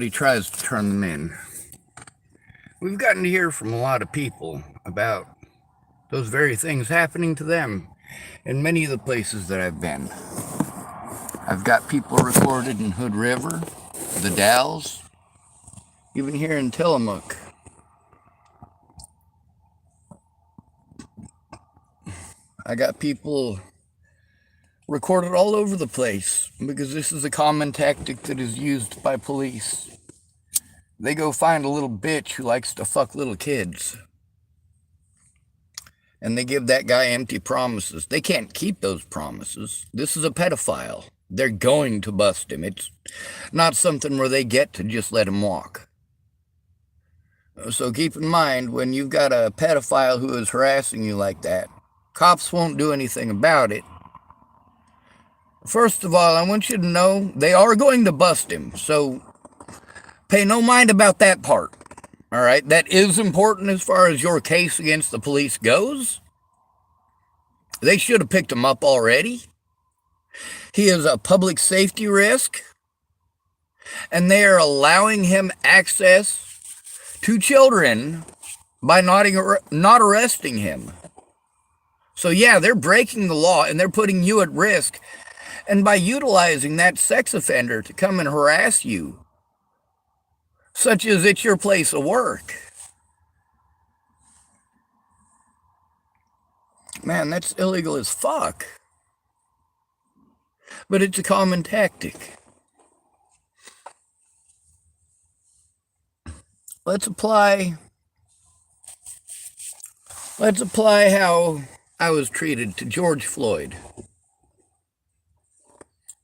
He tries to turn them in. We've gotten to hear from a lot of people about those very things happening to them in many of the places that I've been. I've got people recorded in Hood River, the Dalles, even here in Tillamook. I got people recorded all over the place because this is a common tactic that is used by police. They go find a little bitch who likes to fuck little kids, and they give that guy empty promises. They can't keep those promises. This is a pedophile. They're going to bust him. It's not something where they get to just let him walk. So keep in mind, when you've got a pedophile who is harassing you like that, cops won't do anything about it. First of all, I want you to know they are going to bust him, so pay no mind about that part. All right, that is important as far as your case against the police goes. They should have picked him up already. He is a public safety risk, and they are allowing him access to children by not arresting him. So yeah, they're breaking the law and they're putting you at risk. And by utilizing that sex offender to come and harass you, such as at your place of work, man, that's illegal as fuck. But it's a common tactic. Let's apply how I was treated to George Floyd.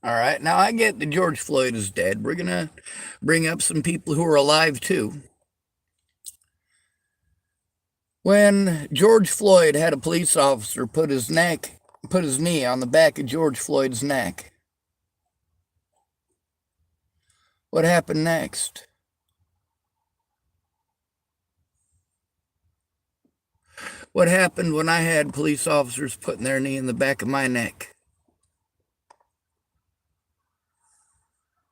All right, now I get that George Floyd is dead. We're going to bring up some people who are alive too. When George Floyd had a police officer put his knee on the back of George Floyd's neck, what happened next? What happened when I had police officers putting their knee in the back of my neck?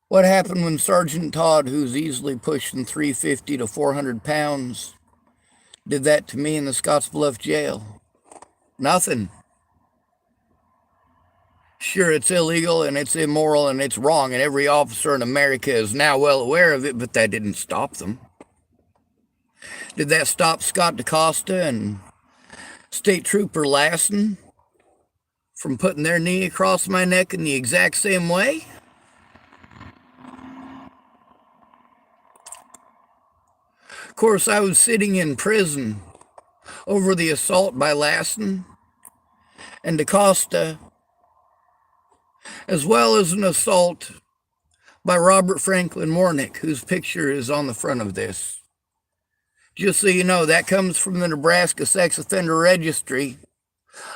What happened when Sergeant Todd, who's easily pushing 350 to 400 pounds, did that to me in the Scottsbluff jail? Nothing. Sure, it's illegal and it's immoral and it's wrong, and every officer in America is now well aware of it, but that didn't stop them. Did that stop Scott DaCosta and State Trooper Lassen from putting their knee across my neck in the exact same way? Of course, I was sitting in prison over the assault by Lassen and DaCosta, as well as an assault by Robert Franklin Warnick, whose picture is on the front of this. Just so you know, that comes from the Nebraska Sex Offender Registry.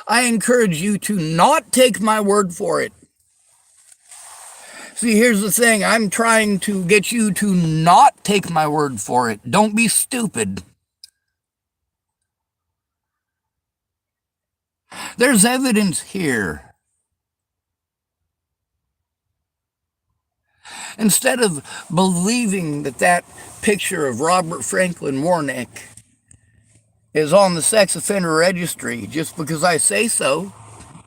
I encourage you to not take my word for it. See, here's the thing. I'm trying to get you to not take my word for it. Don't be stupid. There's evidence here. Instead of believing that picture of Robert Franklin Warnick is on the sex offender registry just because I say so,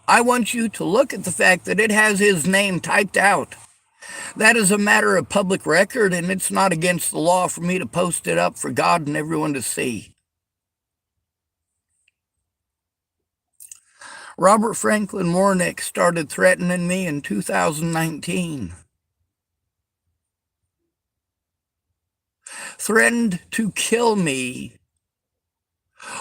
I want you to look at the fact that it has his name typed out. That is a matter of public record, and it's not against the law for me to post it up for God and everyone to see. Robert Franklin Warnick started threatening me in 2019. Threatened to kill me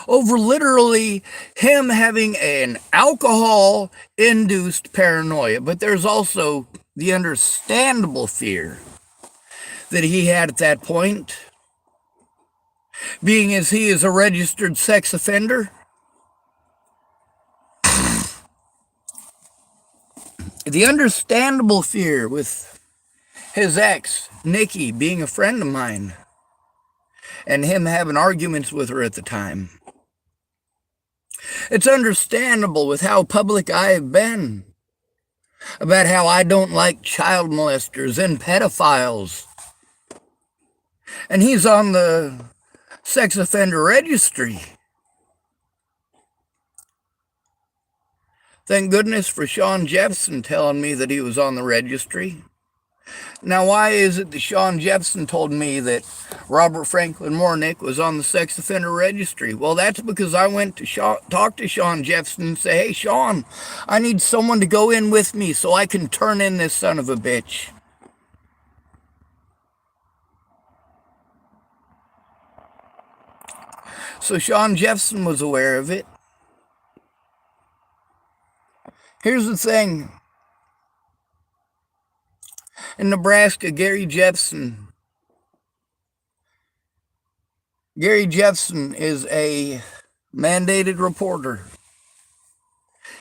over literally him having an alcohol-induced paranoia. But there's also the understandable fear that he had at that point, being as he is a registered sex offender. The understandable fear with his ex, Nikki, being a friend of mine, and him having arguments with her at the time. It's understandable with how public I have been about how I don't like child molesters and pedophiles. And he's on the sex offender registry. Thank goodness for Sean Jefferson telling me that he was on the registry. Now, why is it that Sean Jefferson told me that Robert Franklin Mornick was on the sex offender registry? Well, that's because I went to talk to Sean Jefferson and say, hey, Sean, I need someone to go in with me so I can turn in this son of a bitch. So Sean Jefferson was aware of it. Here's the thing. In Nebraska, Gary Jefferson is a mandated reporter.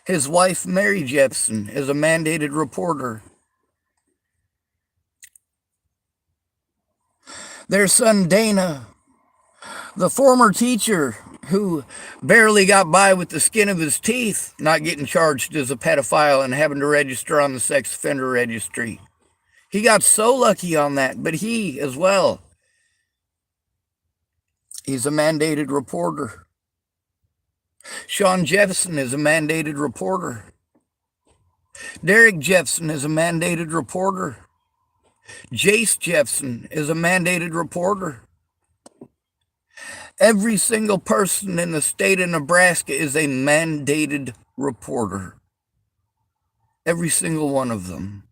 His wife, Mary Jefferson, is a mandated reporter. Their son, Dana, the former teacher who barely got by with the skin of his teeth, not getting charged as a pedophile and having to register on the sex offender registry. He got so lucky on that, but he as well. He's a mandated reporter. Sean Jefferson is a mandated reporter. Derek Jefferson is a mandated reporter. Jace Jefferson is a mandated reporter. Every single person in the state of Nebraska is a mandated reporter. Every single one of them.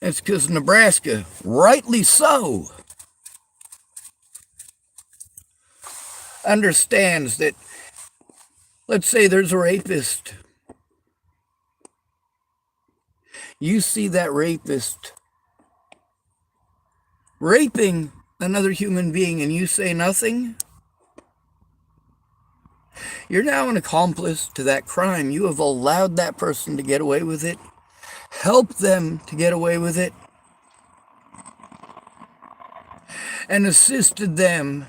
It's because Nebraska, rightly so, understands that, let's say there's a rapist. You see that rapist raping another human being and you say nothing, you're now an accomplice to that crime. You have allowed that person to get away with it, helped them to get away with it, and assisted them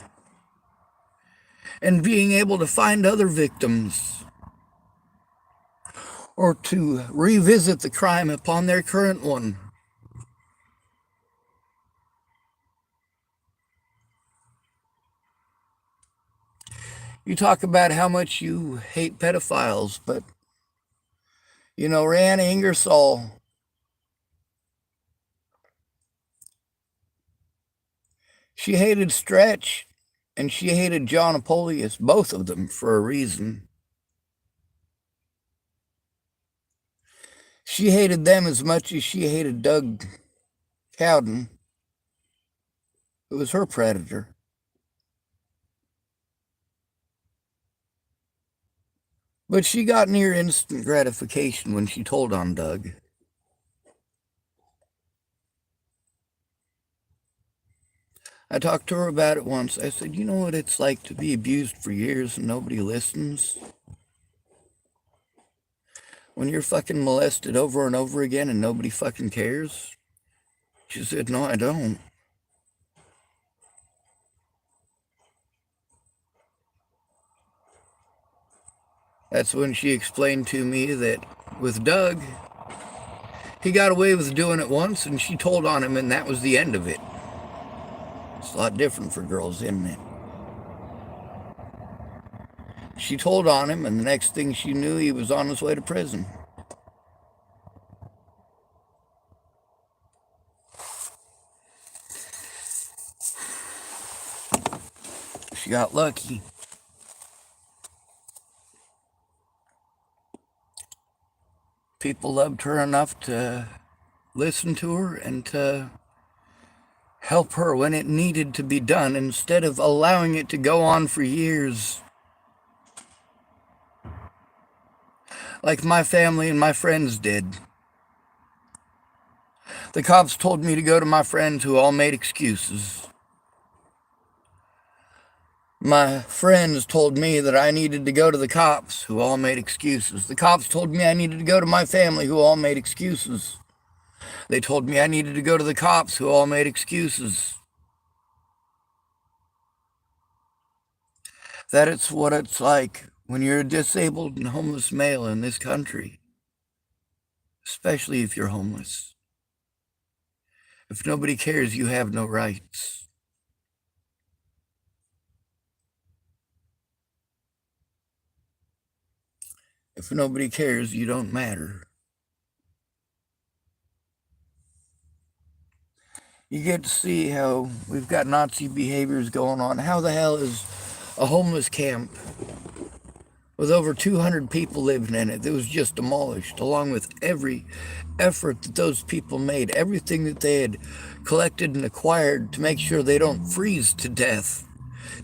in being able to find other victims or to revisit the crime upon their current one. You talk about how much you hate pedophiles, but, you know, Rhianna Ingersoll, she hated Stretch and she hated John Apolius, both of them, for a reason. She hated them as much as she hated Doug Cowden, who was her predator. But she got near instant gratification when she told on Doug. I talked to her about it once. I said, you know what it's like to be abused for years and nobody listens? When you're fucking molested over and over again and nobody fucking cares? She said, no, I don't. That's when she explained to me that with Doug, he got away with doing it once and she told on him and that was the end of it. It's a lot different for girls, isn't it? She told on him and the next thing she knew, he was on his way to prison. She got lucky. People loved her enough to listen to her and to help her when it needed to be done instead of allowing it to go on for years. Like my family and my friends did. The cops told me to go to my friends who all made excuses. My friends told me that I needed to go to the cops, who all made excuses. The cops told me I needed to go to my family, who all made excuses. They told me I needed to go to the cops, who all made excuses. That it's what it's like when you're a disabled and homeless male in this country. especially if you're homeless. If nobody cares, you have no rights. If nobody cares, you don't matter. You get to see how we've got Nazi behaviors going on. How the hell is a homeless camp with over 200 people living in it that was just demolished, along with every effort that those people made, everything that they had collected and acquired to make sure they don't freeze to death,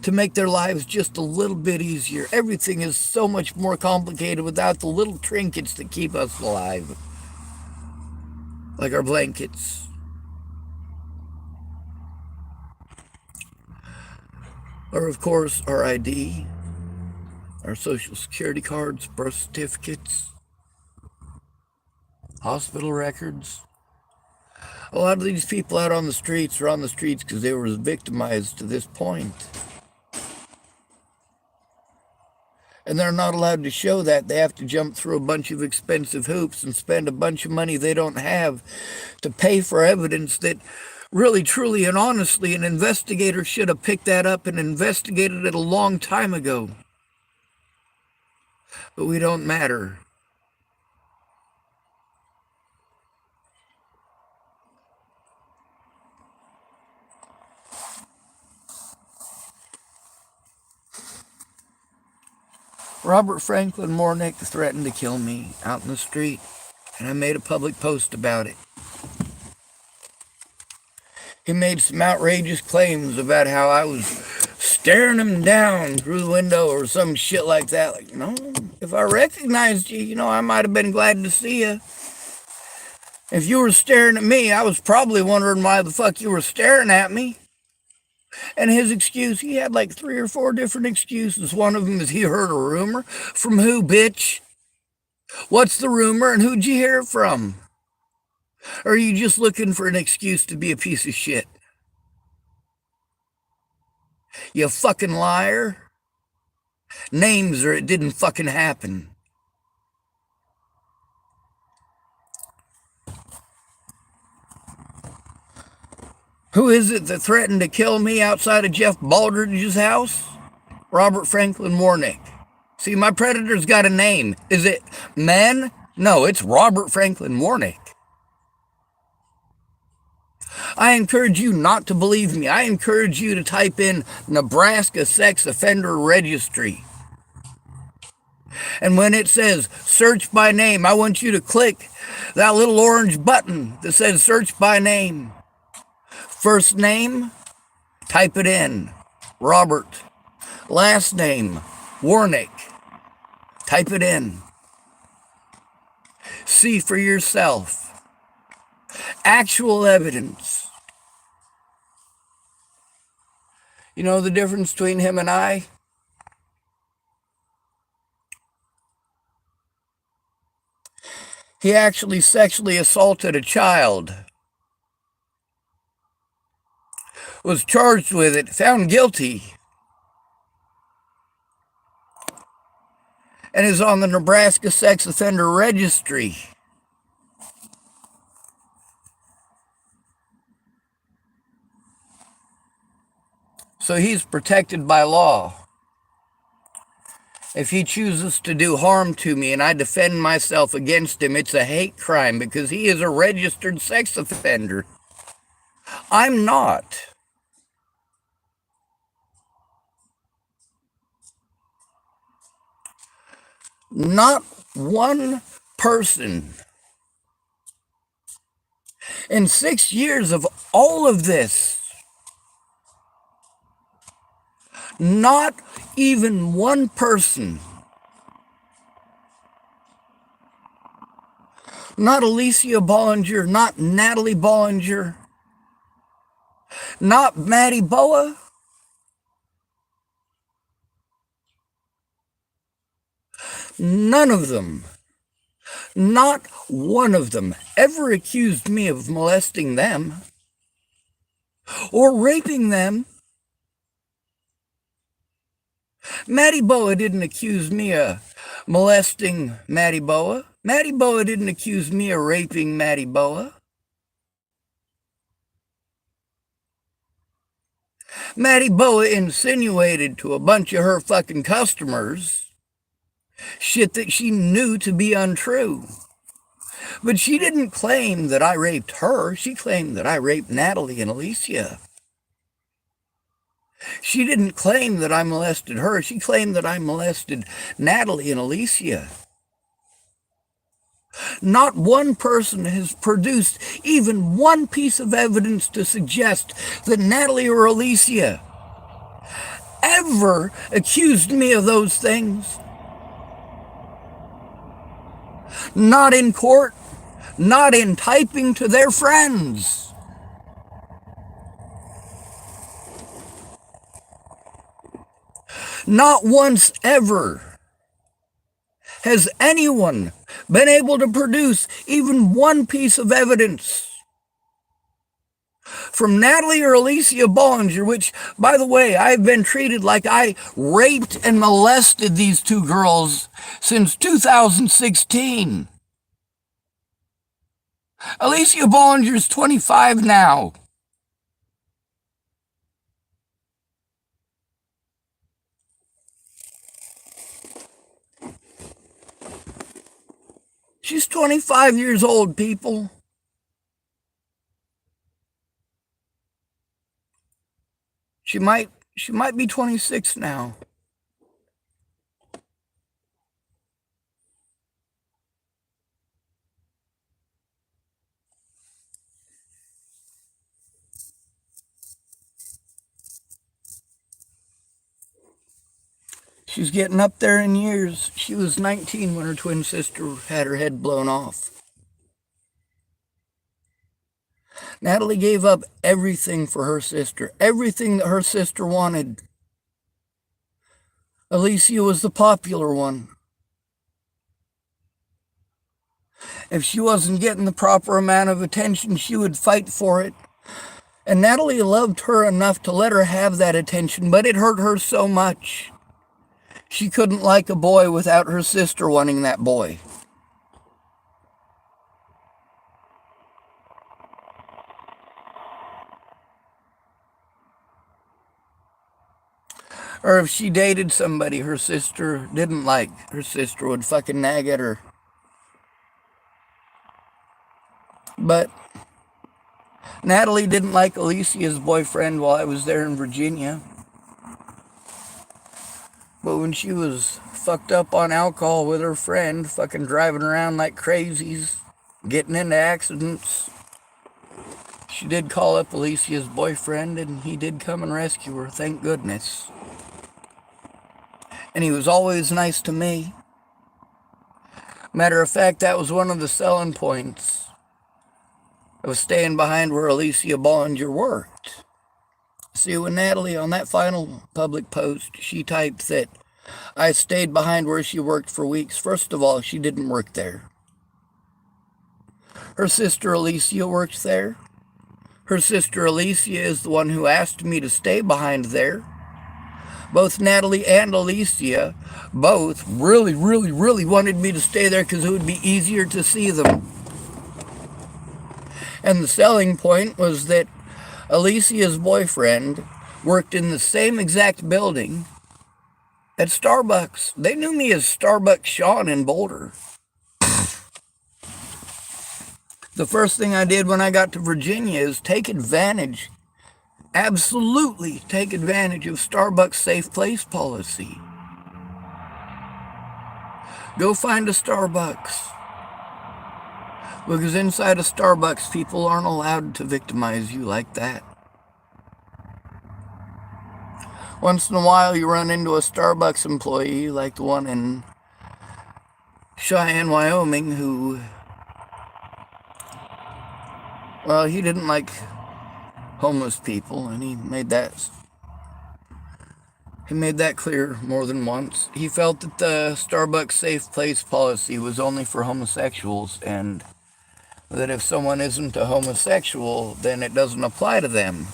to make their lives just a little bit easier. Everything is so much more complicated without the little trinkets that keep us alive, like our blankets. Or, of course, our ID, our social security cards, birth certificates, hospital records. A lot of these people out on the streets are on the streets because they were victimized to this point. And they're not allowed to show that. They have to jump through a bunch of expensive hoops and spend a bunch of money they don't have to pay for evidence that really, truly, and honestly, an investigator should have picked that up and investigated it a long time ago. But we don't matter. Robert Franklin Mornick threatened to kill me out in the street, and I made a public post about it. He made some outrageous claims about how I was staring him down through the window or some shit like that. Like, no, if I recognized you, I might have been glad to see you. If you were staring at me, I was probably wondering why the fuck you were staring at me. And his excuse, he had like 3 or 4 different excuses. One of them is he heard a rumor. From who, bitch? What's the rumor and who'd you hear it from? Or are you just looking for an excuse to be a piece of shit? You fucking liar. Names or it didn't fucking happen. Who is it that threatened to kill me outside of Jeff Baldridge's house? Robert Franklin Mornick. See, my predator's got a name. Is it Men? No, it's Robert Franklin Mornick. I encourage you not to believe me. I encourage you to type in Nebraska Sex Offender Registry. And when it says search by name, I want you to click that little orange button that says search by name. First name, type it in, Robert. Last name, Warnick. Type it in. See for yourself. Actual evidence. You know the difference between him and I? He actually sexually assaulted a child. Was charged with it, found guilty, and is on the Nebraska Sex Offender Registry. So he's protected by law. If he chooses to do harm to me and I defend myself against him, it's a hate crime because he is a registered sex offender. I'm not. Not one person in 6 years of all of this, not even one person, not Alicia Bollinger, not Natalie Bollinger, not Maddie Boa, none of them, not one of them ever accused me of molesting them or raping them. Maddie Boa didn't accuse me of molesting Maddie Boa. Matty Boa didn't accuse me of raping Matty Boa. Matty Boa insinuated to a bunch of her fucking customers shit that she knew to be untrue. But she didn't claim that I raped her. She claimed that I raped Natalie and Alicia. She didn't claim that I molested her. She claimed that I molested Natalie and Alicia. Not one person has produced even one piece of evidence to suggest that Natalie or Alicia ever accused me of those things. Not in court, not in typing to their friends. Not once ever has anyone been able to produce even one piece of evidence from Natalie or Alicia Bollinger, which, by the way, I've been treated like I raped and molested these two girls since 2016. Alicia Bollinger's 25 now. She's 25 years old, people. She might be 26 now. She's getting up there in years. She was 19 when her twin sister had her head blown off. Natalie gave up everything for her sister, everything that her sister wanted. Alicia was the popular one. If she wasn't getting the proper amount of attention, she would fight for it. And Natalie loved her enough to let her have that attention, but it hurt her so much. She couldn't like a boy without her sister wanting that boy. Or if she dated somebody her sister didn't like, her sister would fucking nag at her. But Natalie didn't like Alicia's boyfriend while I was there in Virginia. But when she was fucked up on alcohol with her friend, fucking driving around like crazies, getting into accidents, she did call up Alicia's boyfriend, and he did come and rescue her, thank goodness. And he was always nice to me. Matter of fact, that was one of the selling points of staying behind where Alicia Bollinger worked. See, when Natalie, on that final public post, she typed that I stayed behind where she worked for weeks. First of all, she didn't work there. Her sister Alicia worked there. Her sister Alicia is the one who asked me to stay behind there. Both Natalie and Alicia both really wanted me to stay there because it would be easier to see them. And the selling point was that Alicia's boyfriend worked in the same exact building at Starbucks. They knew me as Starbucks Sean in Boulder. The first thing I did when I got to Virginia is take advantage, absolutely take advantage of Starbucks safe place policy. Go find a Starbucks. Because inside a Starbucks, people aren't allowed to victimize you like that. Once in a while, you run into a Starbucks employee like the one in Cheyenne, Wyoming, who, well, he didn't like homeless people, and he made that clear more than once. He felt that the Starbucks safe place policy was only for homosexuals, and that if someone isn't a homosexual, then it doesn't apply to them.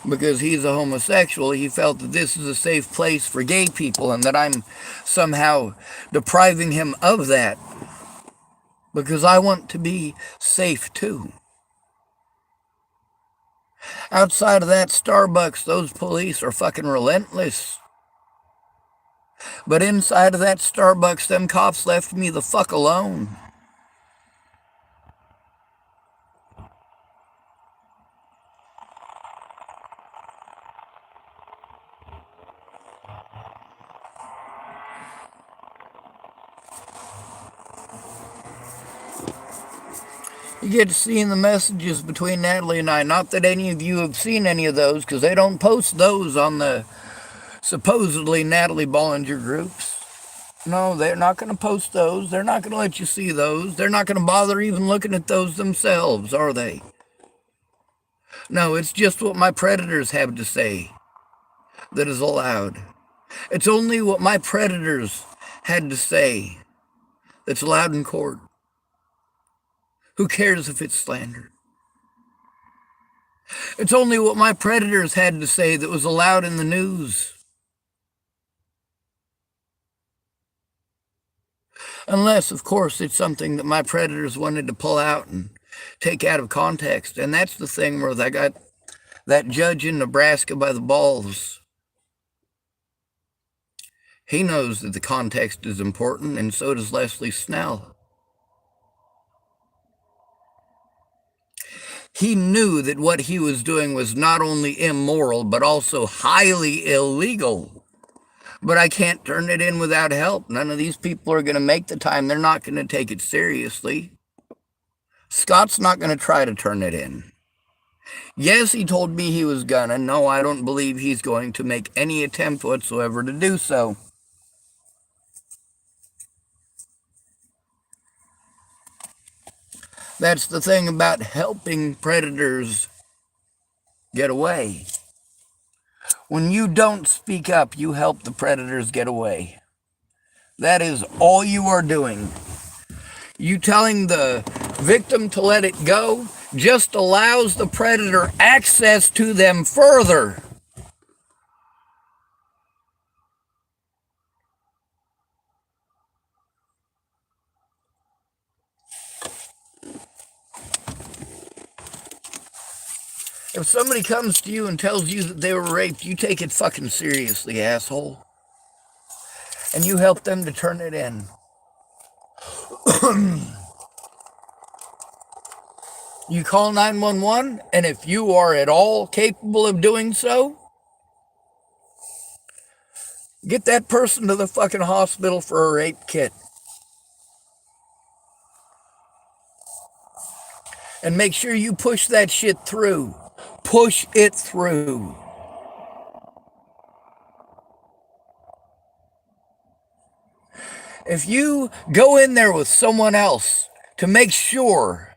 because he's a homosexual, he felt that this is a safe place for gay people and that I'm somehow depriving him of that because I want to be safe too. Outside of that Starbucks, those police are fucking relentless. But inside of that Starbucks, them cops left me the fuck alone. You get to see the messages between Natalie and I. Not that any of you have seen any of those, because they don't post those on the supposedly Natalie Bollinger groups. No, they're not going to post those. They're not going to let you see those. They're not going to bother even looking at those themselves, are they? No, it's just what my predators have to say that is allowed. It's only what my predators had to say that's allowed in court. Who cares if it's slander? It's only what my predators had to say that was allowed in the news. Unless, of course, it's something that my predators wanted to pull out and take out of context. And that's the thing where they got that judge in Nebraska by the balls. He knows that the context is important, and so does Leslie Snell. He knew that what he was doing was not only immoral, but also highly illegal. But I can't turn it in without help. None of these people are going to make the time. They're not going to take it seriously. Scott's not going to try to turn it in. Yes, he told me he was gonna. No, I don't believe he's going to make any attempt whatsoever to do so. That's the thing about helping predators get away. When you don't speak up, you help the predators get away. That is all you are doing. You telling the victim to let it go just allows the predator access to them further. If somebody comes to you and tells you that they were raped, you take it fucking seriously, asshole. And you help them to turn it in. You call 911, and if you are at all capable of doing so, get that person to the fucking hospital for a rape kit. And make sure you push that shit through. Push it through. If you go in there with someone else to make sure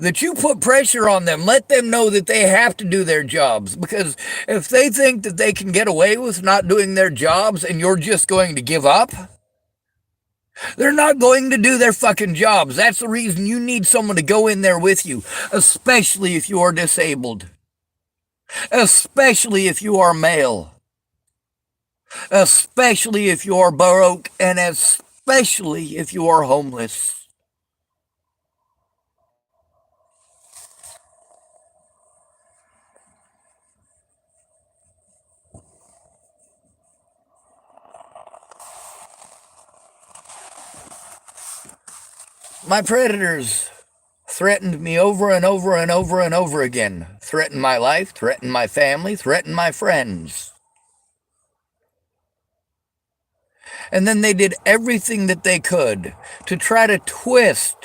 that you put pressure on them, let them know that they have to do their jobs. Because if they think that they can get away with not doing their jobs and you're just going to give up, they're not going to do their fucking jobs. That's the reason you need someone to go in there with you, especially if you are disabled. Especially if you are male. Especially if you are broke, and especially if you are homeless. My predators threatened me over and over and over and over again. Threatened my life, threatened my family, threatened my friends. And then they did everything that they could to try to twist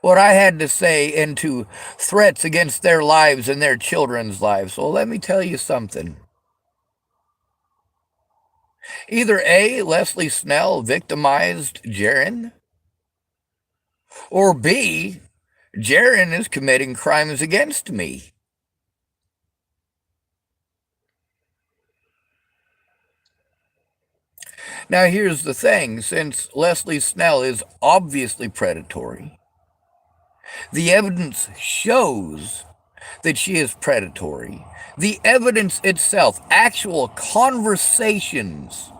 what I had to say into threats against their lives and their children's lives. So let me tell you something. Either A, Leslie Snell victimized Jaron, or B, Jaron is committing crimes against me. Now here's the thing, since Leslie Snell is obviously predatory, the evidence shows that she is predatory. The evidence itself, actual conversations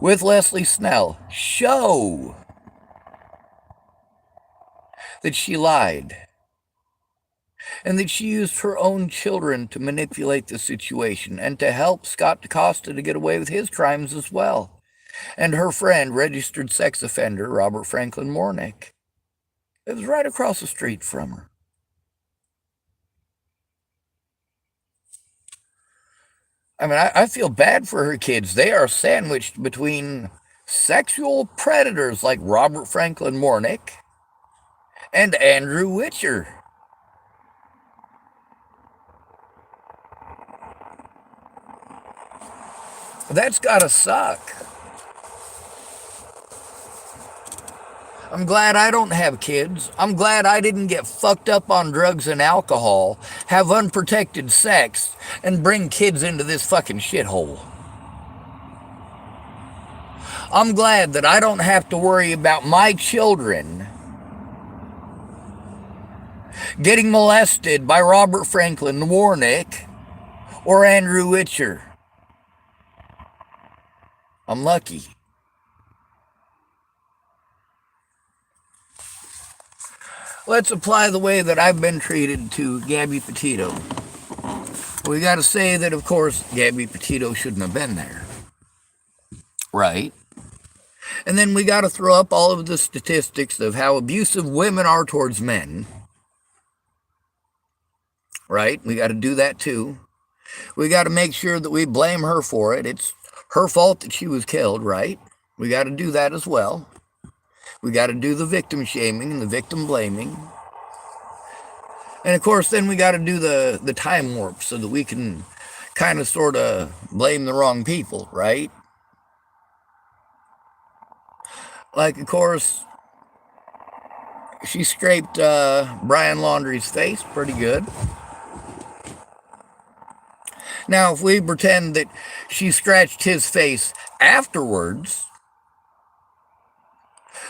with Leslie Snell, show that she lied and that she used her own children to manipulate the situation and to help Scott DaCosta to get away with his crimes as well. And her friend, registered sex offender Robert Franklin Mornick, lives right across the street from her. I mean, I feel bad for her kids. They are sandwiched between sexual predators like Robert Franklin Mornick and Andrew Witcher. That's gotta suck. I'm glad I don't have kids. I'm glad I didn't get fucked up on drugs and alcohol, have unprotected sex, and bring kids into this fucking shithole. I'm glad that I don't have to worry about my children getting molested by Robert Franklin Warnick or Andrew Witcher. I'm lucky. Let's apply the way that I've been treated to Gabby Petito. We got to say that, of course, Gabby Petito shouldn't have been there. Right? And then we got to throw up all of the statistics of how abusive women are towards men. Right? We got to do that too. We got to make sure that we blame her for it. It's her fault that she was killed, right? We got to do that as well. We got to do the victim shaming and the victim blaming. And of course, then we got to do the time warp so that we can kind of sort of blame the wrong people, right? Like, of course, she scraped Brian Laundrie's face pretty good. Now, if we pretend that she scratched his face afterwards,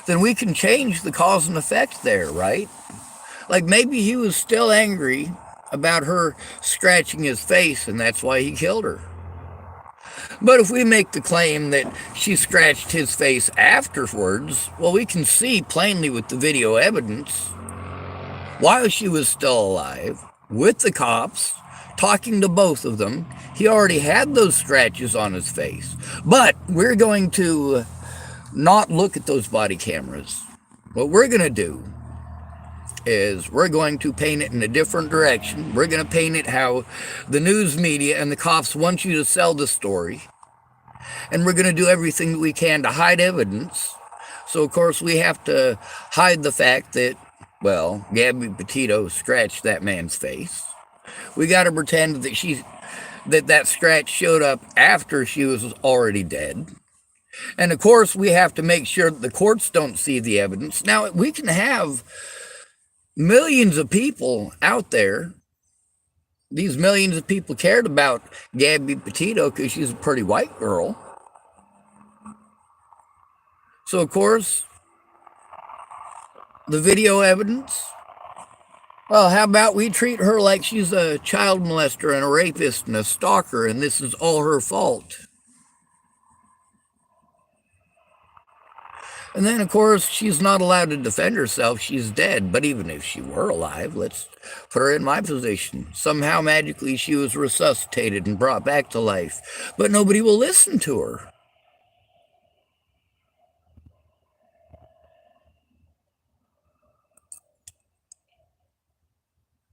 then we can change the cause and effect there, right? Like maybe he was still angry about her scratching his face and that's why he killed her. But if we make the claim that she scratched his face afterwards, well, we can see plainly with the video evidence, while she was still alive, with the cops, talking to both of them, he already had those scratches on his face. But we're going to not look at those body cameras. What we're going to do is we're going to paint it in a different direction. We're going to paint it how the news media and the cops want you to sell the story. And we're going to do everything that we can to hide evidence. So, of course, we have to hide the fact that, well, Gabby Petito scratched that man's face. We got to pretend that that scratch showed up after she was already dead. And, of course, we have to make sure that the courts don't see the evidence. Now, we can have millions of people out there. These millions of people cared about Gabby Petito because she's a pretty white girl. So, of course, the video evidence, well, how about we treat her like she's a child molester and a rapist and a stalker, and this is all her fault. And then, of course, she's not allowed to defend herself. She's dead. But even if she were alive, let's put her in my position. Somehow, magically, she was resuscitated and brought back to life. But nobody will listen to her.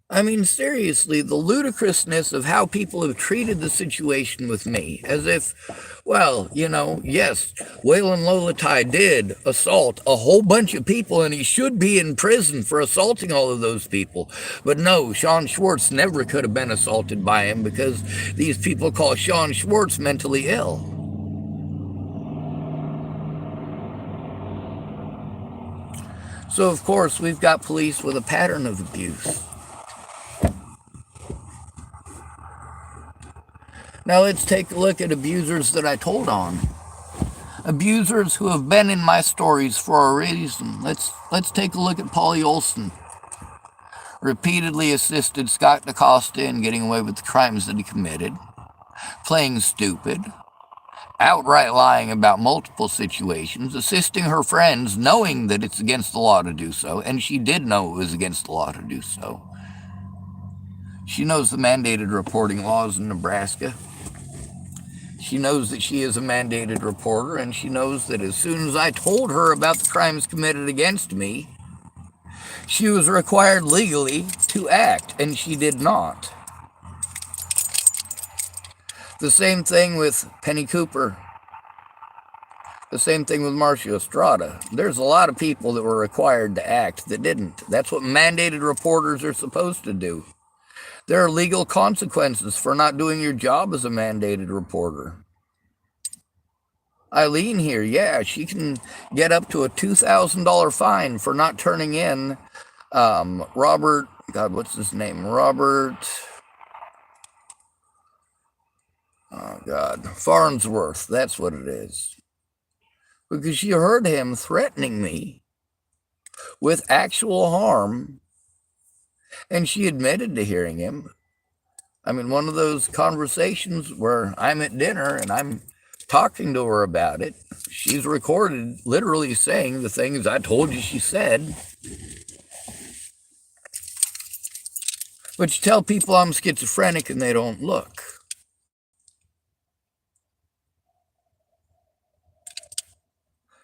I mean, seriously, the ludicrousness of how people have treated the situation with me, as if, well, you know, yes, Waylon Lolatai did assault a whole bunch of people, and he should be in prison for assaulting all of those people. But no, Sean Schwartz never could have been assaulted by him because these people call Sean Schwartz mentally ill. So, of course, we've got police with a pattern of abuse. Now let's take a look at abusers that I told on. Abusers who have been in my stories for a reason. Let's take a look at Polly Olson. repeatedly assisted Scott DaCosta in getting away with the crimes that he committed, playing stupid, outright lying about multiple situations, assisting her friends knowing that it's against the law to do so, and she did know it was against the law to do so. She knows the mandated reporting laws in Nebraska. She knows that she is a mandated reporter, and she knows that as soon as I told her about the crimes committed against me, she was required legally to act, and she did not. The same thing with Penny Cooper. The same thing with Marcia Estrada. There's a lot of people that were required to act that didn't. That's what mandated reporters are supposed to do. There are legal consequences for not doing your job as a mandated reporter. Eileen here, yeah, she can get up to a $2,000 fine for not turning in Robert, God, what's his name? Robert, oh God, Farnsworth, that's what it is. Because she heard him threatening me with actual harm, and she admitted to hearing him. I mean, one of those conversations where I'm at dinner and I'm talking to her about it. She's recorded literally saying the things I told you she said. But you tell people I'm schizophrenic and they don't look.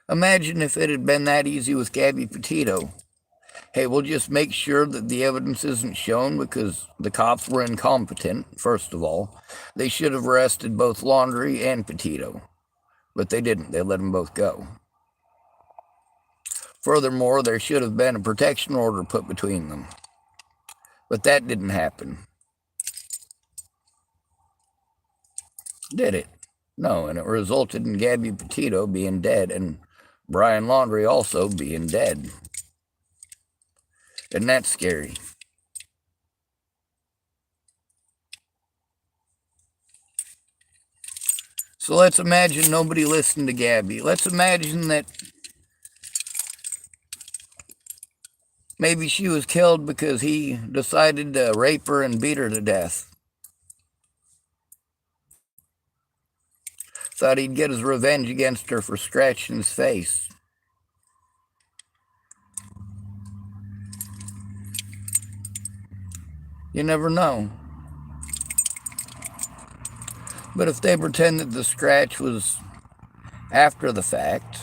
Imagine if it had been that easy with Gabby Petito. Hey, we'll just make sure that the evidence isn't shown because the cops were incompetent, first of all. They should have arrested both Laundrie and Petito. But they didn't. They let them both go. Furthermore, there should have been a protection order put between them. But that didn't happen. Did it? No, and it resulted in Gabby Petito being dead and Brian Laundrie also being dead. Isn't that scary? So let's imagine nobody listened to Gabby. Let's imagine that maybe she was killed because he decided to rape her and beat her to death. Thought he'd get his revenge against her for scratching his face. You never know. But if they pretend that the scratch was after the fact,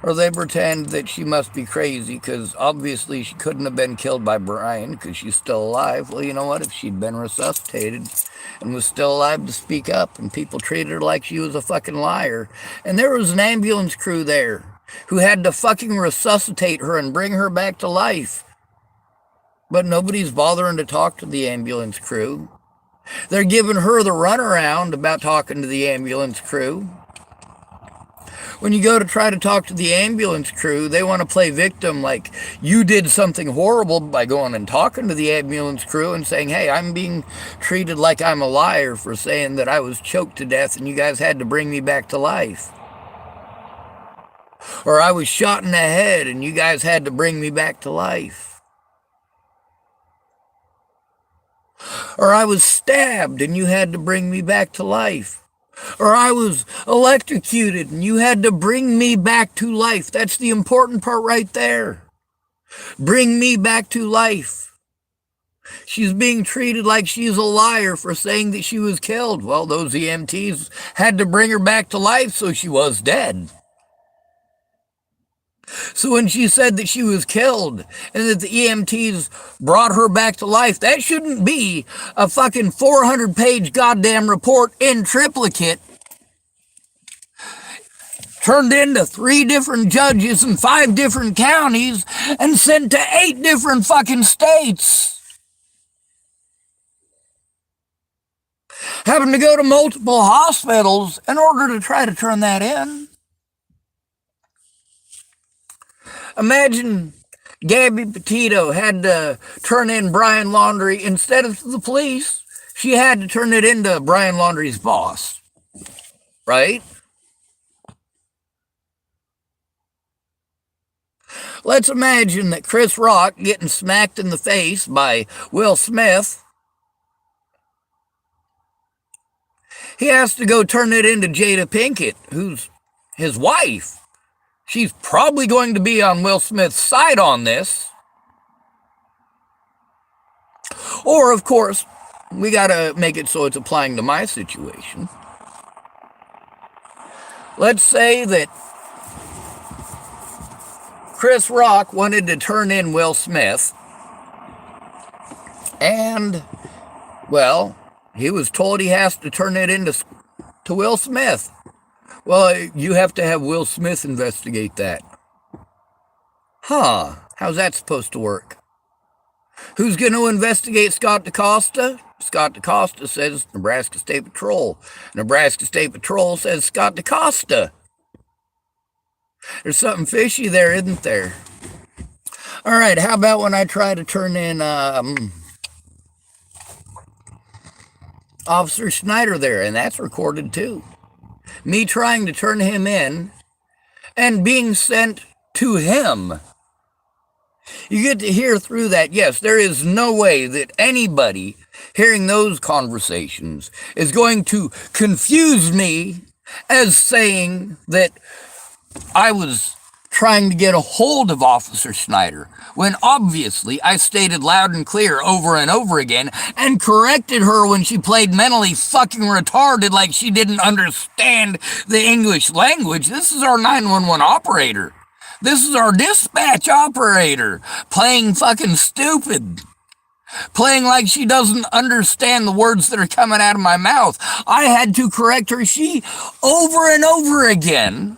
or they pretend that she must be crazy because obviously she couldn't have been killed by Brian because she's still alive. Well, you know what? If she'd been resuscitated and was still alive to speak up and people treated her like she was a fucking liar, and there was an ambulance crew there who had to fucking resuscitate her and bring her back to life. But nobody's bothering to talk to the ambulance crew. They're giving her the runaround about talking to the ambulance crew. When you go to try to talk to the ambulance crew, they want to play victim like you did something horrible by going and talking to the ambulance crew and saying, hey, I'm being treated like I'm a liar for saying that I was choked to death and you guys had to bring me back to life. Or I was shot in the head and you guys had to bring me back to life. Or I was stabbed and you had to bring me back to life. Or I was electrocuted and you had to bring me back to life. That's the important part right there. Bring me back to life. She's being treated like she's a liar for saying that she was killed. Well, those EMTs had to bring her back to life, so she was dead. So when she said that she was killed and that the EMTs brought her back to life, that shouldn't be a fucking 400-page goddamn report in triplicate turned into 3 different judges in 5 different counties and sent to 8 different fucking states. Having to go to multiple hospitals in order to try to turn that in. Imagine Gabby Petito had to turn in Brian Laundrie instead of the police. She had to turn it into Brian Laundrie's boss, right? Let's imagine that Chris Rock getting smacked in the face by Will Smith. He has to go turn it into Jada Pinkett, who's his wife. She's probably going to be on Will Smith's side on this. Or, of course, we got to make it so it's applying to my situation. Let's say that Chris Rock wanted to turn in Will Smith, and, well, he was told he has to turn it into Will Smith. Well, you have to have Will Smith investigate that. Huh, how's that supposed to work? Who's going to investigate Scott DaCosta? Scott DaCosta says Nebraska State Patrol. Nebraska State Patrol says Scott DaCosta. There's something fishy there, isn't there? All right, how about when I try to turn in Officer Schneider there, and that's recorded too. Me trying to turn him in and being sent to him. You get to hear through that. Yes, there is no way that anybody hearing those conversations is going to confuse me as saying that I was trying to get a hold of Officer Schneider, when obviously I stated loud and clear over and over again and corrected her when she played mentally fucking retarded like she didn't understand the English language. This is our 911 operator. This is our dispatch operator playing fucking stupid. Playing like she doesn't understand the words that are coming out of my mouth. I had to correct her. She, over and over again,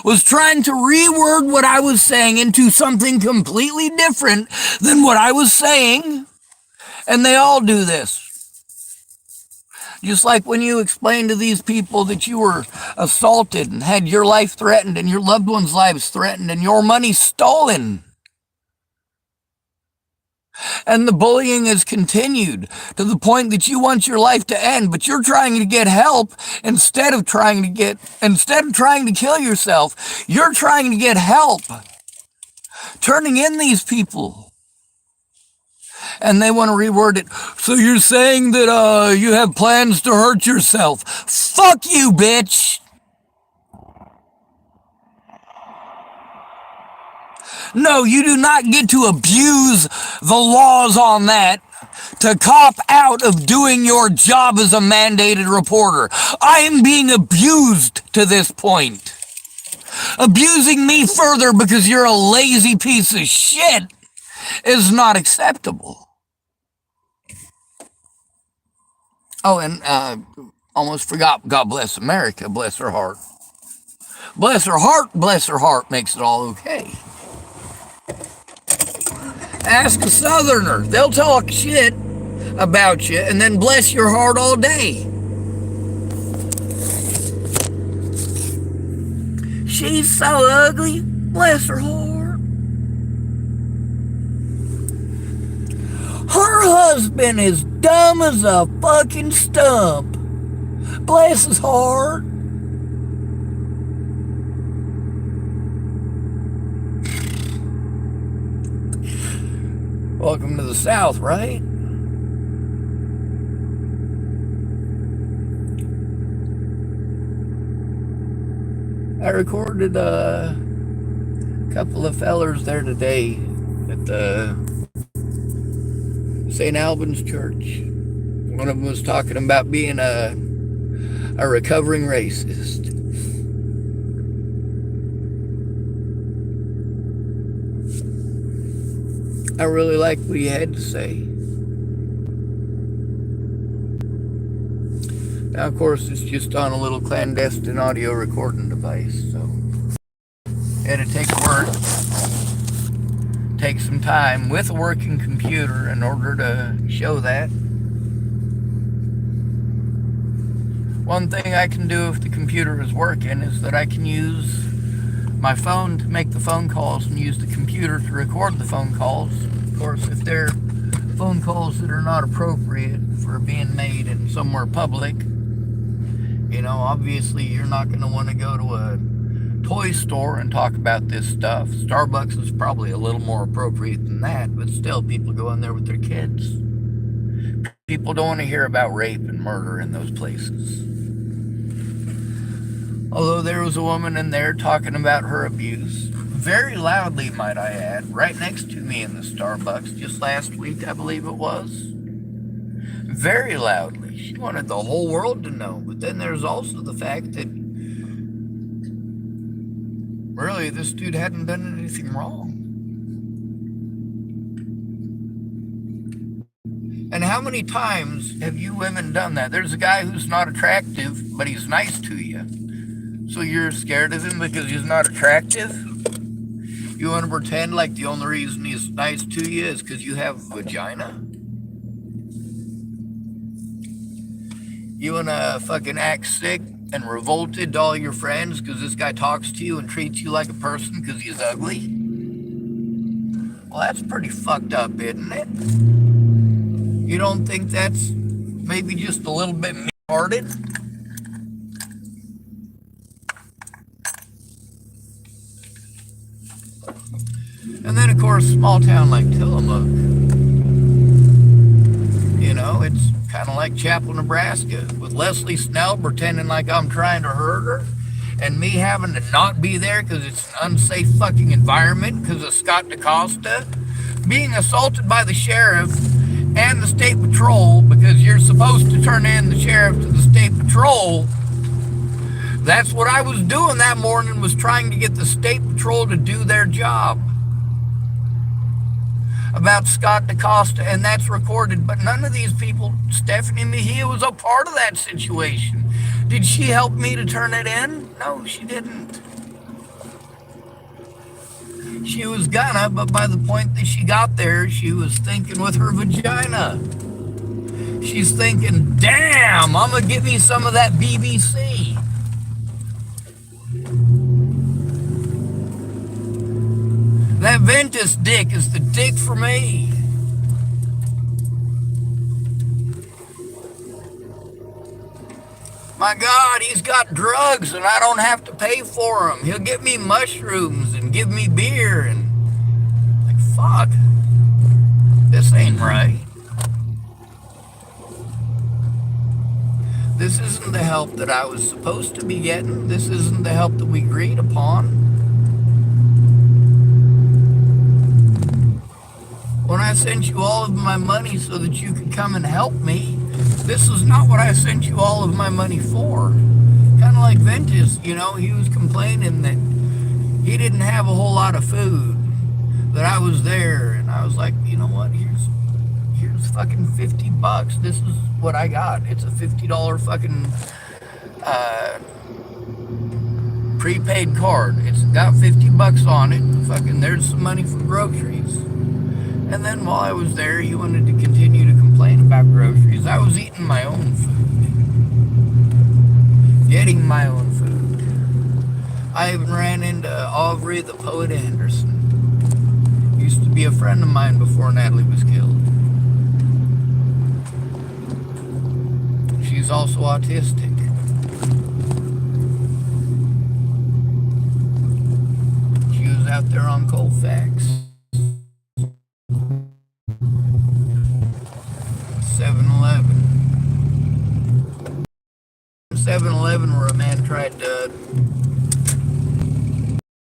was trying to reword what I was saying into something completely different than what I was saying. And they all do this. Just like when you explain to these people that you were assaulted and had your life threatened and your loved ones' lives threatened and your money stolen. And the bullying has continued to the point that you want your life to end, but you're trying to get help instead of trying to kill yourself. You're trying to get help. Turning in these people. And they want to reword it. So you're saying that you have plans to hurt yourself. Fuck you, bitch. No, you do not get to abuse the laws on that to cop out of doing your job as a mandated reporter. I am being abused to this point. Abusing me further because you're a lazy piece of shit is not acceptable. Oh, and almost forgot, God bless America, bless her heart. Bless her heart makes it all okay. Ask a Southerner. They'll talk shit about you and then bless your heart all day. She's so ugly. Bless her heart. Her husband is dumb as a fucking stump. Bless his heart. Welcome to the South, right? I recorded a couple of fellers there today at the St. Albans Church. One of them was talking about being a recovering racist. I really liked what he had to say. Now, of course, it's just on a little clandestine audio recording device, so it had to take some time with a working computer in order to show that. One thing I can do if the computer is working is that I can use my phone to make the phone calls and use the computer to record the phone calls. Of course, if they're phone calls that are not appropriate for being made in somewhere public, you know, obviously you're not going to want to go to a toy store and talk about this stuff. Starbucks is probably a little more appropriate than that, but still, people go in there with their kids. People don't want to hear about rape and murder in those places. Although there was a woman in there talking about her abuse, very loudly, might I add, right next to me in the Starbucks just last week, I believe it was. Very loudly. She wanted the whole world to know. But then there's also the fact that really this dude hadn't done anything wrong. And how many times have you women done that? There's a guy who's not attractive, but he's nice to you. So you're scared of him because he's not attractive? You want to pretend like the only reason he's nice to you is because you have a vagina? You want to fucking act sick and revolted to all your friends because this guy talks to you and treats you like a person because he's ugly? Well, that's pretty fucked up, isn't it? You don't think that's maybe just a little bit mean-hearted? And then, of course, small town like Tillamook. You know, it's kind of like Chapel, Nebraska, with Leslie Snell pretending like I'm trying to hurt her, and me having to not be there because it's an unsafe fucking environment because of Scott DaCosta, being assaulted by the sheriff and the state patrol because you're supposed to turn in the sheriff to the state patrol. That's what I was doing that morning, was trying to get the state patrol to do their job about Scott DaCosta, and that's recorded. But none of these people, Stephanie Mejia was a part of that situation. Did she help me to turn it in? No, she didn't. She was gonna, but by the point that she got there, she was thinking with her vagina. She's thinking, damn, I'm gonna get me some of that BBC. That Ventus dick is the dick for me. My God, he's got drugs and I don't have to pay for them. He'll get me mushrooms and give me beer and like, fuck, this ain't right. This isn't the help that I was supposed to be getting. This isn't the help that we agreed upon. When I sent you all of my money so that you could come and help me, this is not what I sent you all of my money for. Kind of like Ventus, you know, he was complaining that he didn't have a whole lot of food, that I was there, and I was like, you know what, here's fucking $50. This is what I got. It's a $50 fucking prepaid card. It's got $50 on it. Fucking there's some money for groceries. And then while I was there, he wanted to continue to complain about groceries. I was eating my own food. Getting my own food. I even ran into Aubrey the Poet Anderson. Used to be a friend of mine before Natalie was killed. She's also autistic. She was out there on Colfax. 7-Eleven where a man tried to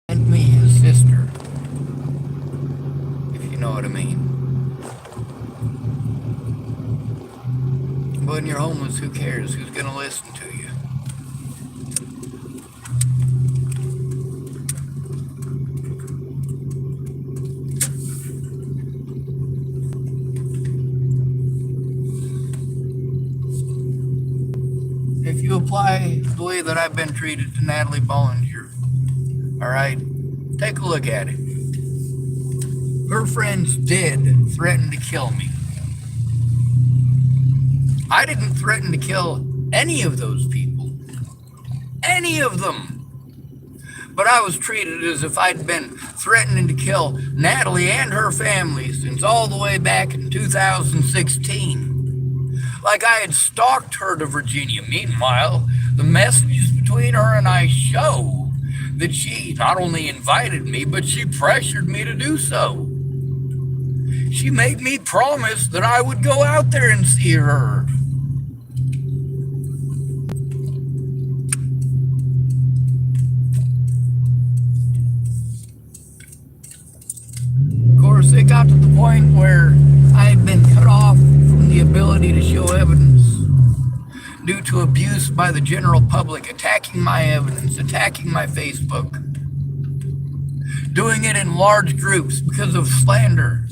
hand me his sister, if you know what I mean. But when you're homeless, who cares? Who's going to listen to you? If you apply the way that I've been treated to Natalie Bollinger, all right, take a look at it. Her friends did threaten to kill me. I didn't threaten to kill any of those people. Any of them. But I was treated as if I'd been threatening to kill Natalie and her family since all the way back in 2016. Like I had stalked her to Virginia. Meanwhile, the messages between her and I show that she not only invited me, but she pressured me to do so. She made me promise that I would go out there and see her. Of course, it got to the point where I had been cut off from the ability to show evidence due to abuse by the general public, attacking my evidence, attacking my Facebook, doing it in large groups because of slander,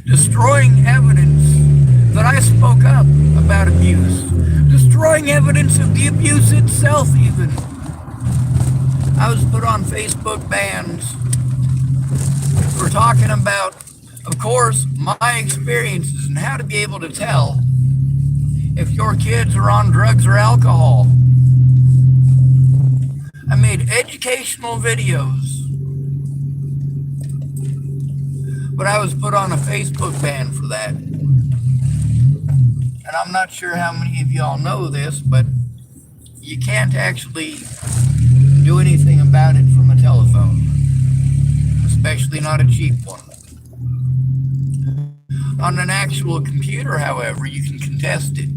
destroying evidence that I spoke up about abuse, destroying evidence of the abuse itself even. I was put on Facebook bans for talking about, of course, my experiences and how to be able to tell if your kids are on drugs or alcohol. I made educational videos, but I was put on a Facebook ban for that. And I'm not sure how many of y'all know this, but you can't actually do anything about it from a telephone, especially not a cheap one. On an actual computer, however, you can contest it.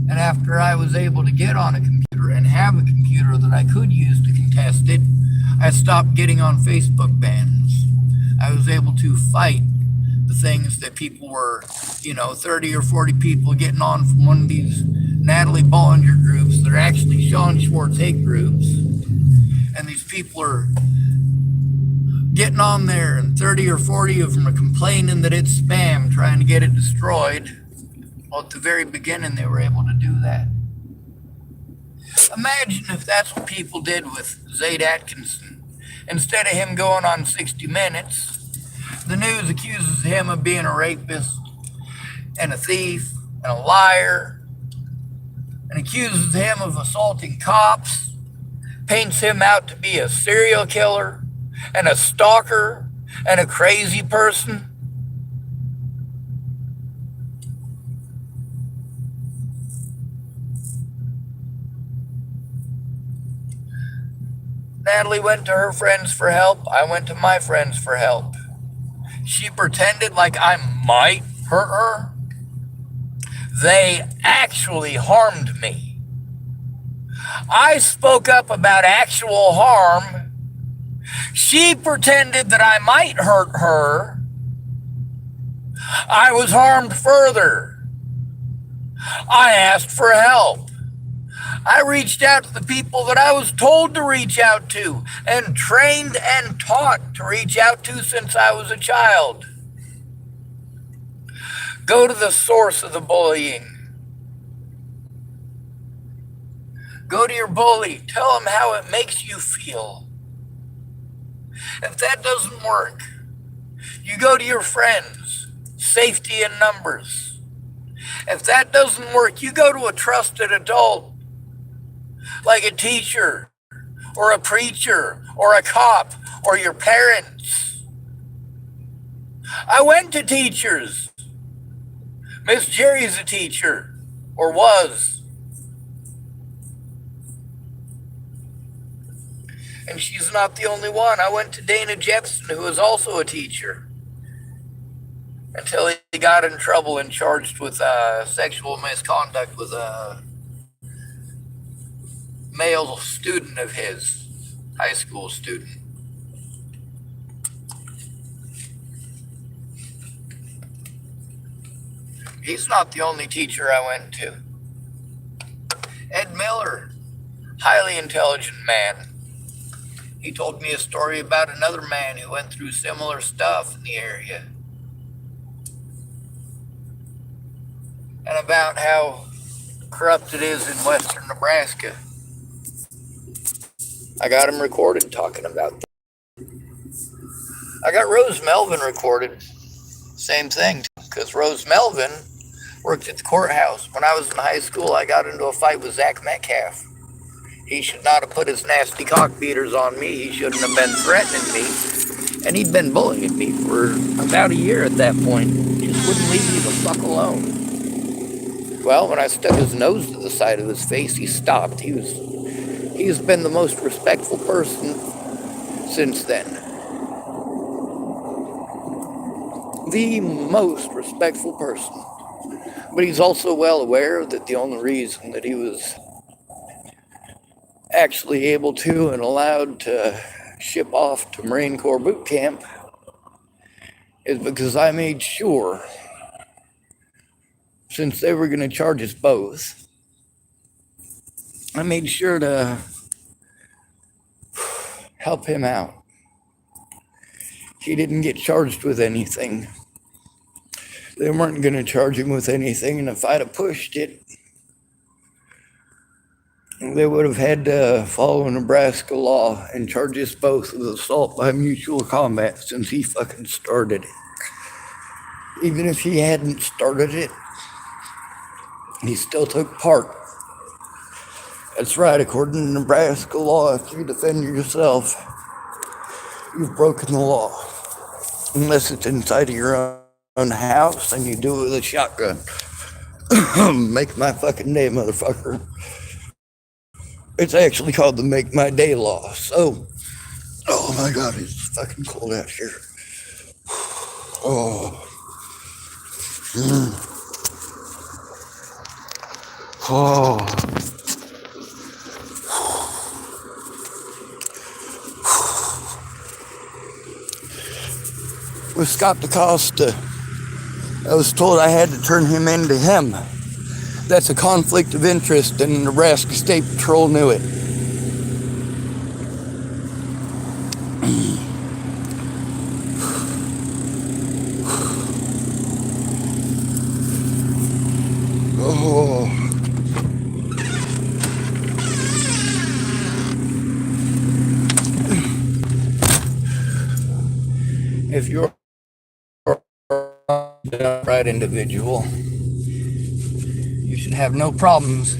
And after I was able to get on a computer and have a computer that I could use to contest it, I stopped getting on Facebook bans. I was able to fight the things that people were, 30 or 40 people getting on from one of these Natalie Bollinger groups that are actually Sean Schwartz hate groups. And these people are getting on there, and 30 or 40 of them are complaining that it's spam, trying to get it destroyed. Well, at the very beginning, they were able to do that. Imagine if that's what people did with Zaid Atkinson. Instead of him going on 60 Minutes, the news accuses him of being a rapist and a thief and a liar, and accuses him of assaulting cops, paints him out to be a serial killer and a stalker and a crazy person. Natalie went to her friends for help. I went to my friends for help. She pretended like I might hurt her. They actually harmed me. I spoke up about actual harm. She pretended that I might hurt her. I was harmed further. I asked for help. I reached out to the people that I was told to reach out to and trained and taught to reach out to since I was a child. Go to the source of the bullying. Go to your bully. Tell him how it makes you feel. If that doesn't work, you go to your friends. Safety in numbers. If that doesn't work, you go to a trusted adult, like a teacher, or a preacher, or a cop, or your parents. I went to teachers. Miss Jerry's a teacher, or was. And she's not the only one. I went to Dana Jepson, who is also a teacher, until he got in trouble and charged with sexual misconduct with a male student of his, high school student. He's not the only teacher I went to. Ed Miller, highly intelligent man. He told me a story about another man who went through similar stuff in the area. And about how corrupt it is in western Nebraska. I got him recorded talking about that. I got Rose Melvin recorded. Same thing, because Rose Melvin worked at the courthouse. When I was in high school, I got into a fight with Zach Metcalf. He should not have put his nasty cock beaters on me. He shouldn't have been threatening me. And he'd been bullying me for about a year at that point. Just wouldn't leave me the fuck alone. Well, when I stuck his nose to the side of his face, he stopped. He's been the most respectful person since then. The most respectful person. But he's also well aware that the only reason that he was actually able to and allowed to ship off to Marine Corps boot camp is because I made sure, since they were going to charge us both, I made sure to help him out. He didn't get charged with anything. They weren't going to charge him with anything, and if I'd have pushed it, they would have had to follow Nebraska law and charge us both with assault by mutual combat since he fucking started it. Even if he hadn't started it, he still took part. That's right, according to Nebraska law, if you defend yourself, you've broken the law. Unless it's inside of your own house and you do it with a shotgun. Make my fucking day, motherfucker. It's actually called the Make My Day law. So, oh my God, it's fucking cold out here. Oh. Oh. With Scott DaCosta, I was told I had to turn him into him. That's a conflict of interest, and the Nebraska State Patrol knew it. Oh. If you're an upright individual, you should have no problems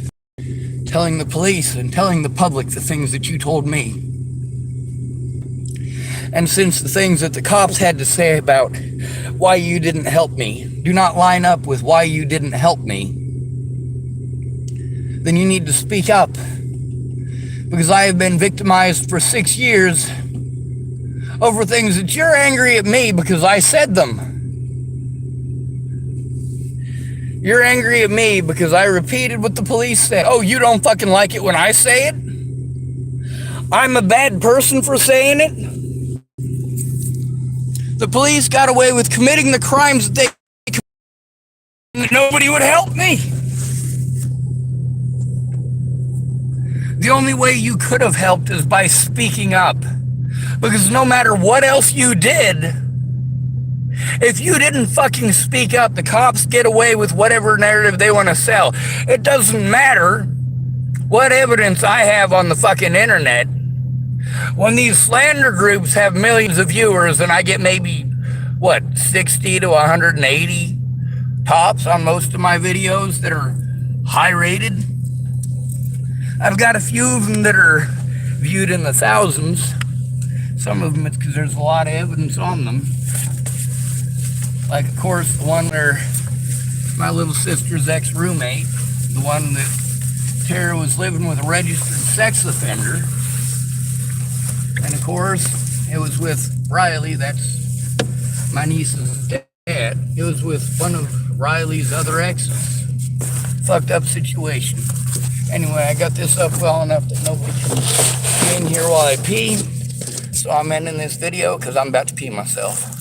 telling the police and telling the public the things that you told me. And since the things that the cops had to say about why you didn't help me do not line up with why you didn't help me, then you need to speak up. Because I have been victimized for 6 years over things that you're angry at me because I said them. You're angry at me because I repeated what the police said. Oh, you don't fucking like it when I say it? I'm a bad person for saying it? The police got away with committing the crimes that they committed. Nobody would help me. The only way you could have helped is by speaking up. Because no matter what else you did, if you didn't fucking speak up, the cops get away with whatever narrative they want to sell. It doesn't matter what evidence I have on the fucking internet. When these slander groups have millions of viewers and I get maybe, 60 to 180 tops on most of my videos that are high rated. I've got a few of them that are viewed in the thousands. Some of them it's because there's a lot of evidence on them. Like, of course, the one where my little sister's ex-roommate, the one that Tara was living with a registered sex offender. And, of course, it was with Riley, that's my niece's dad. It was with one of Riley's other exes. Fucked up situation. Anyway, I got this up well enough that nobody can be in here while I pee. So I'm ending this video because I'm about to pee myself.